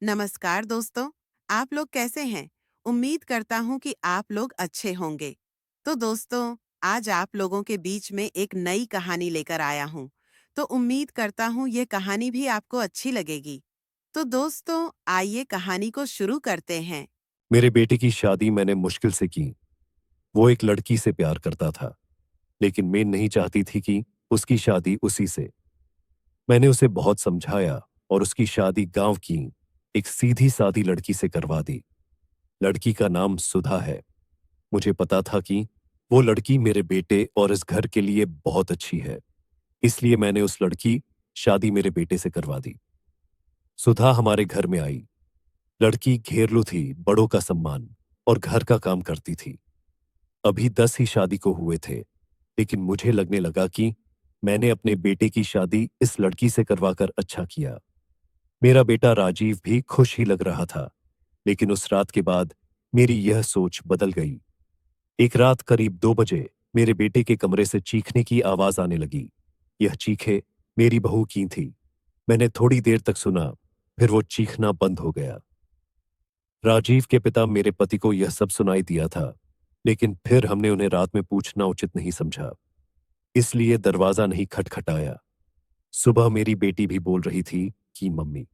नमस्कार दोस्तों। आप लोग कैसे हैं? उम्मीद करता हूँ कि आप लोग अच्छे होंगे। तो दोस्तों, आज आप लोगों के बीच में एक नई कहानी लेकर आया हूँ। तो उम्मीद करता हूँ ये कहानी भी आपको अच्छी लगेगी। तो दोस्तों, आइए कहानी को शुरू करते हैं। मेरे बेटे की शादी मैंने मुश्किल से की। वो एक लड़की से प्यार करता था, लेकिन मैं नहीं चाहती थी कि उसकी शादी उसी से। मैंने उसे बहुत समझाया और उसकी शादी गांव की एक सीधी सादी लड़की से करवा दी। लड़की का नाम सुधा है। मुझे पता था कि वो लड़की मेरे बेटे और इस घर के लिए बहुत अच्छी है, इसलिए मैंने उस लड़की शादी मेरे बेटे से करवा दी। सुधा हमारे घर में आई। लड़की घेरलू थी, बड़ों का सम्मान और घर का काम करती थी। अभी 10 ही शादी को हुए थे, लेकिन मुझे लगने लगा कि मैंने अपने बेटे की शादी इस लड़की से करवाकर अच्छा किया। मेरा बेटा राजीव भी खुश ही लग रहा था, लेकिन उस रात के बाद मेरी यह सोच बदल गई। एक रात करीब 2 बजे मेरे बेटे के कमरे से चीखने की आवाज आने लगी। यह चीखे मेरी बहू की थी। मैंने थोड़ी देर तक सुना, फिर वो चीखना बंद हो गया। राजीव के पिता मेरे पति को यह सब सुनाई दिया था, लेकिन फिर हमने उन्हें रात में पूछना उचित नहीं समझा, इसलिए दरवाजा नहीं खटखटाया। सुबह मेरी बेटी भी बोल रही थी कि मम्मी,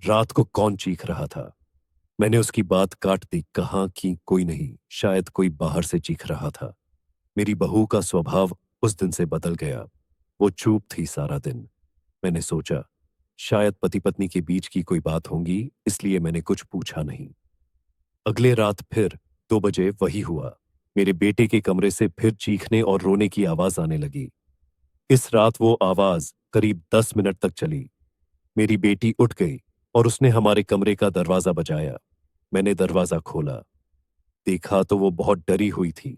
रात को कौन चीख रहा था। मैंने उसकी बात काट दी, कहा कि कोई नहीं, शायद कोई बाहर से चीख रहा था। मेरी बहू का स्वभाव उस दिन से बदल गया। वो चुप थी सारा दिन। मैंने सोचा शायद पति पत्नी के बीच की कोई बात होगी, इसलिए मैंने कुछ पूछा नहीं। अगले रात फिर 2 बजे वही हुआ। मेरे बेटे के कमरे से फिर चीखने और रोने की आवाज आने लगी। इस रात वो आवाज करीब 10 मिनट तक चली। मेरी बेटी उठ गई और उसने हमारे कमरे का दरवाजा बजाया। मैंने दरवाजा खोला, देखा तो वो बहुत डरी हुई थी।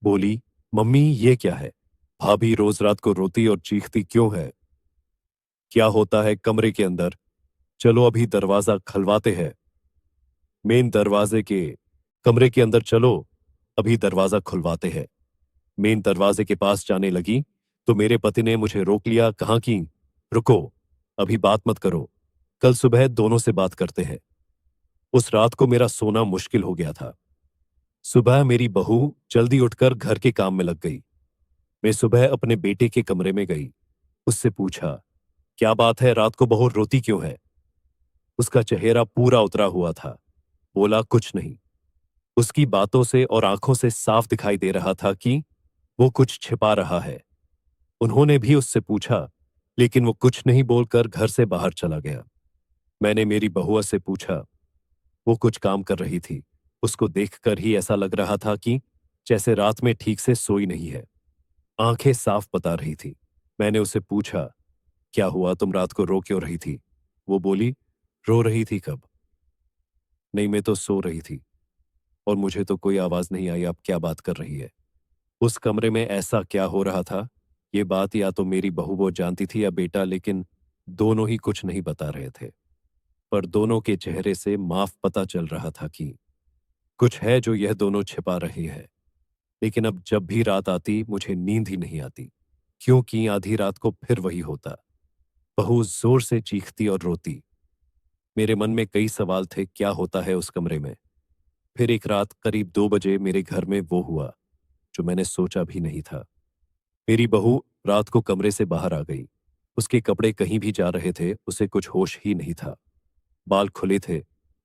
बोली, मम्मी ये क्या है? भाभी रोज रात को रोती और चीखती क्यों है? क्या होता है कमरे के अंदर? चलो अभी दरवाजा खलवाते हैं। मेन दरवाजे के कमरे के अंदर चलो, अभी दरवाजा खुलवाते हैं। मेन दरवाजे के पास जाने लगी तो मेरे पति ने मुझे रोक लिया, कहा कि रुको, अभी बात मत करो, कल सुबह दोनों से बात करते हैं। उस रात को मेरा सोना मुश्किल हो गया था। सुबह मेरी बहू जल्दी उठकर घर के काम में लग गई। मैं सुबह अपने बेटे के कमरे में गई। उससे पूछा, क्या बात है, रात को बहू रोती क्यों है? उसका चेहरा पूरा उतरा हुआ था। बोला, कुछ नहीं। उसकी बातों से और आंखों से साफ दिखाई दे रहा था कि वो कुछ छिपा रहा है। उन्होंने भी उससे पूछा, लेकिन वो कुछ नहीं बोलकर घर से बाहर चला गया। मैंने मेरी बहुआ से पूछा। वो कुछ काम कर रही थी। उसको देखकर ही ऐसा लग रहा था कि जैसे रात में ठीक से सोई नहीं है। आंखें साफ बता रही थी। मैंने उससे पूछा, क्या हुआ, तुम रात को रो क्यों रही थी? वो बोली, रो रही थी कब? नहीं, मैं तो सो रही थी और मुझे तो कोई आवाज नहीं आई। आप क्या बात कर रही है? उस कमरे में ऐसा क्या हो रहा था? ये बात या तो मेरी बहू वो जानती थी या बेटा, लेकिन दोनों ही कुछ नहीं बता रहे थे। पर दोनों के चेहरे से माफ पता चल रहा था कि कुछ है जो यह दोनों छिपा रहे हैं। लेकिन अब जब भी रात आती मुझे नींद ही नहीं आती, क्योंकि आधी रात को फिर वही होता। बहू जोर से चीखती और रोती। मेरे मन में कई सवाल थे, क्या होता है उस कमरे में। फिर एक रात करीब 2 बजे मेरे घर में वो हुआ जो मैंने सोचा भी नहीं था। मेरी बहू रात को कमरे से बाहर आ गई। उसके कपड़े कहीं भी जा रहे थे, उसे कुछ होश ही नहीं था। बाल खुले थे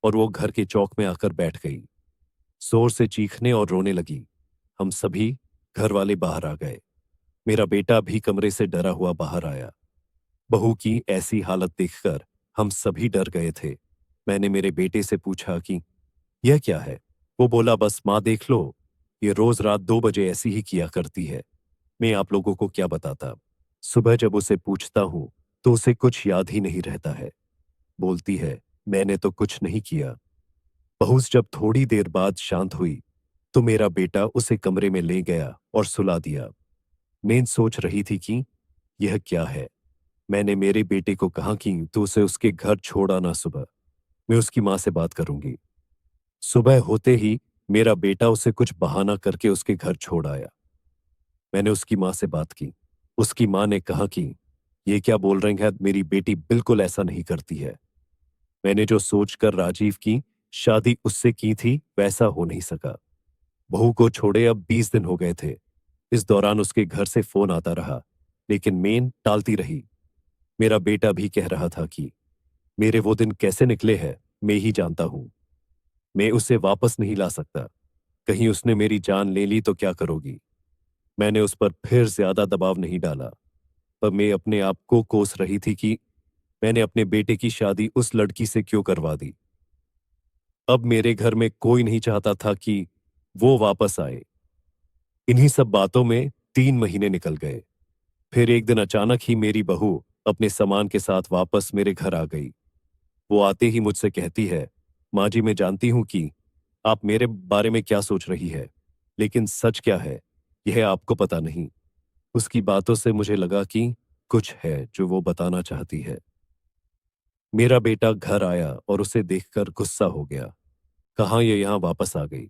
और वो घर के चौक में आकर बैठ गई। जोर से चीखने और रोने लगी। हम सभी घर वाले बाहर आ गए। मेरा बेटा भी कमरे से डरा हुआ बाहर आया। बहू की ऐसी हालत देखकर हम सभी डर गए थे। मैंने मेरे बेटे से पूछा कि यह क्या है? वो बोला, बस माँ देख लो, ये रोज रात 2 बजे ऐसी ही किया करती है। मैं आप लोगों को क्या बताता। सुबह जब उसे पूछता हूं तो उसे कुछ याद ही नहीं रहता है। बोलती है, मैंने तो कुछ नहीं किया। बहू जब थोड़ी देर बाद शांत हुई तो मेरा बेटा उसे कमरे में ले गया और सुला दिया। मैं सोच रही थी कि यह क्या है। मैंने मेरे बेटे को कहा कि तू उसे उसके घर छोड़ आना, सुबह मैं उसकी मां से बात करूंगी। सुबह होते ही मेरा बेटा उसे कुछ बहाना करके उसके घर छोड़ आया। मैंने उसकी मां से बात की। उसकी मां ने कहा कि ये क्या बोल रही है, मेरी बेटी बिल्कुल ऐसा नहीं करती है। मैंने जो सोचकर राजीव की शादी उससे की थी वैसा हो नहीं सका। बहू को छोड़े अब 20 दिन हो गए थे। इस दौरान उसके घर से फोन आता रहा, लेकिन मेन टालती रही। मेरा बेटा भी कह रहा था कि मेरे वो दिन कैसे निकले हैं मैं ही जानता हूं। मैं उसे वापस नहीं ला सकता। कहीं उसने मेरी जान ले ली तो क्या करोगी। मैंने उस पर फिर ज्यादा दबाव नहीं डाला, पर मैं अपने आप को कोस रही थी कि मैंने अपने बेटे की शादी उस लड़की से क्यों करवा दी। अब मेरे घर में कोई नहीं चाहता था कि वो वापस आए। इन्हीं सब बातों में 3 महीने निकल गए। फिर एक दिन अचानक ही मेरी बहू अपने सामान के साथ वापस मेरे घर आ गई। वो आते ही मुझसे कहती है, माँ जी मैं जानती हूं कि आप मेरे बारे में क्या सोच रही है, लेकिन सच क्या है यह आपको पता नहीं। उसकी बातों से मुझे लगा कि कुछ है जो वो बताना चाहती है। मेरा बेटा घर आया और उसे देखकर गुस्सा हो गया। कहाँ ये यहाँ वापस आ गई।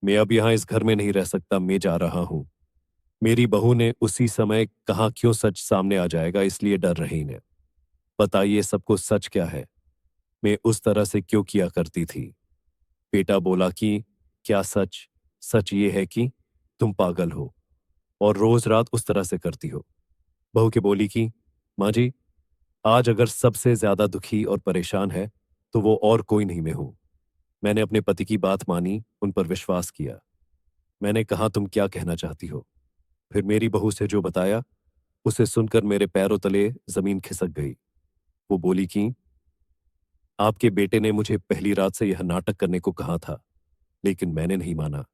मैं अब यहाँ इस घर में नहीं रह सकता, मैं जा रहा हूं। मेरी बहू ने उसी समय कहा क्यों सच सामने आ जाएगा इसलिए डर रही ने। बताइए सबको सच क्या है। मैं उस तरह से क्यों किया करती थी। बेटा बोला कि क्या सच। सच ये है कि तुम पागल हो और रोज रात उस तरह से करती हो। बहू के बोली कि माँ जी, आज अगर सबसे ज्यादा दुखी और परेशान है तो वो और कोई नहीं मैं हूं। मैंने अपने पति की बात मानी, उन पर विश्वास किया। मैंने कहा तुम क्या कहना चाहती हो। फिर मेरी बहू से जो बताया उसे सुनकर मेरे पैरों तले जमीन खिसक गई। वो बोली कि आपके बेटे ने मुझे पहली रात से यह नाटक करने को कहा था, लेकिन मैंने नहीं माना।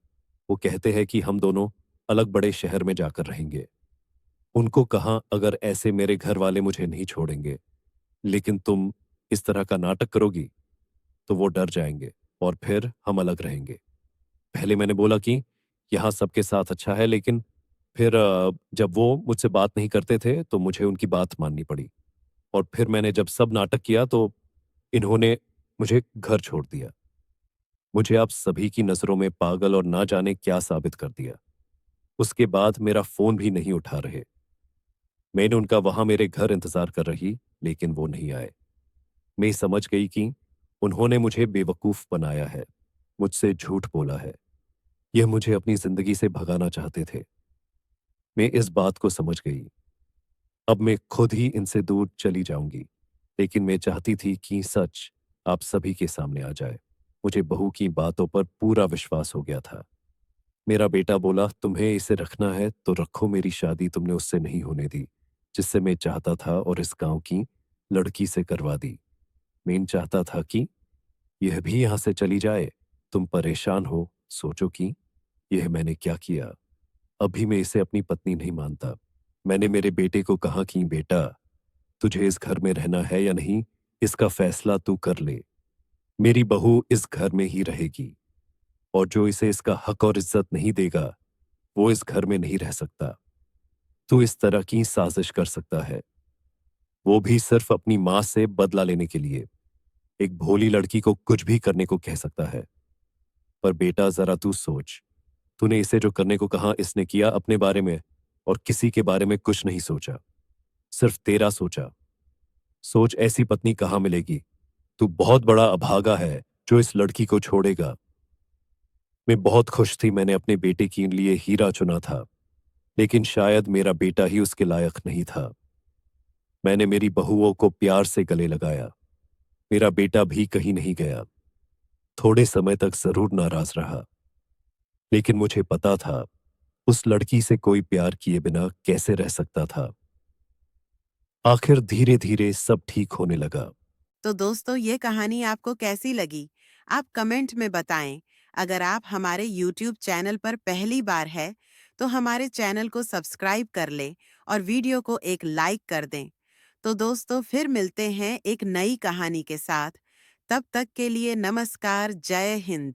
वो कहते हैं कि हम दोनों अलग बड़े शहर में जाकर रहेंगे। उनको कहा अगर ऐसे मेरे घर वाले मुझे नहीं छोड़ेंगे, लेकिन तुम इस तरह का नाटक करोगी तो वो डर जाएंगे और फिर हम अलग रहेंगे। पहले मैंने बोला कि यहाँ सबके साथ अच्छा है, लेकिन फिर जब वो मुझसे बात नहीं करते थे तो मुझे उनकी बात माननी पड़ी। और फिर मैंने जब सब नाटक किया तो इन्होंने मुझे घर छोड़ दिया। मुझे आप सभी की नजरों में पागल और ना जाने क्या साबित कर दिया। उसके बाद मेरा फोन भी नहीं उठा रहे। मैंने उनका वहां मेरे घर इंतजार कर रही, लेकिन वो नहीं आए। मैं समझ गई कि उन्होंने मुझे बेवकूफ बनाया है, मुझसे झूठ बोला है। यह मुझे अपनी जिंदगी से भगाना चाहते थे। मैं इस बात को समझ गई। अब मैं खुद ही इनसे दूर चली जाऊंगी, लेकिन मैं चाहती थी कि सच आप सभी के सामने आ जाए। मुझे बहू की बातों पर पूरा विश्वास हो गया था। मेरा बेटा बोला तुम्हें इसे रखना है तो रखो, मेरी शादी तुमने उससे नहीं होने दी जिससे मैं चाहता था, और इस गांव की लड़की से करवा दी। मैं चाहता था कि यह भी यहां से चली जाए। तुम परेशान हो, सोचो कि यह मैंने क्या किया। अभी मैं इसे अपनी पत्नी नहीं मानता। मैंने मेरे बेटे को कहा कि बेटा, तुझे इस घर में रहना है या नहीं, इसका फैसला तू कर ले। मेरी बहू इस घर में ही रहेगी, और जो इसे इसका हक और इज्जत नहीं देगा वो इस घर में नहीं रह सकता। तू इस तरह की साजिश कर सकता है, वो भी सिर्फ अपनी मां से बदला लेने के लिए। एक भोली लड़की को कुछ भी करने को कह सकता है। पर बेटा जरा तू सोच, तूने इसे जो करने को कहा इसने किया अपने बारे में, और किसी के बारे में कुछ नहीं सोचा, सिर्फ तेरा सोचा। सोच ऐसी पत्नी कहाँ मिलेगी। तू बहुत बड़ा अभागा है जो इस लड़की को छोड़ेगा। मैं बहुत खुश थी मैंने अपने बेटे के लिए हीरा चुना था, लेकिन शायद मेरा बेटा ही उसके लायक नहीं था। मैंने मेरी बहुओं को प्यार से गले लगाया। मेरा बेटा भी कहीं नहीं गया। थोड़े समय तक जरूर नाराज रहा, लेकिन मुझे पता था उस लड़की से कोई प्यार किए बिना कैसे रह सकता था। आखिर धीरे धीरे सब ठीक होने लगा। तो दोस्तों ये कहानी आपको कैसी लगी? आप कमेंट में बताएं। अगर आप हमारे YouTube चैनल पर पहली बार है तो हमारे चैनल को सब्सक्राइब कर लें और वीडियो को एक लाइक कर दें। तो दोस्तों फिर मिलते हैं एक नई कहानी के साथ। तब तक के लिए नमस्कार, जय हिंद।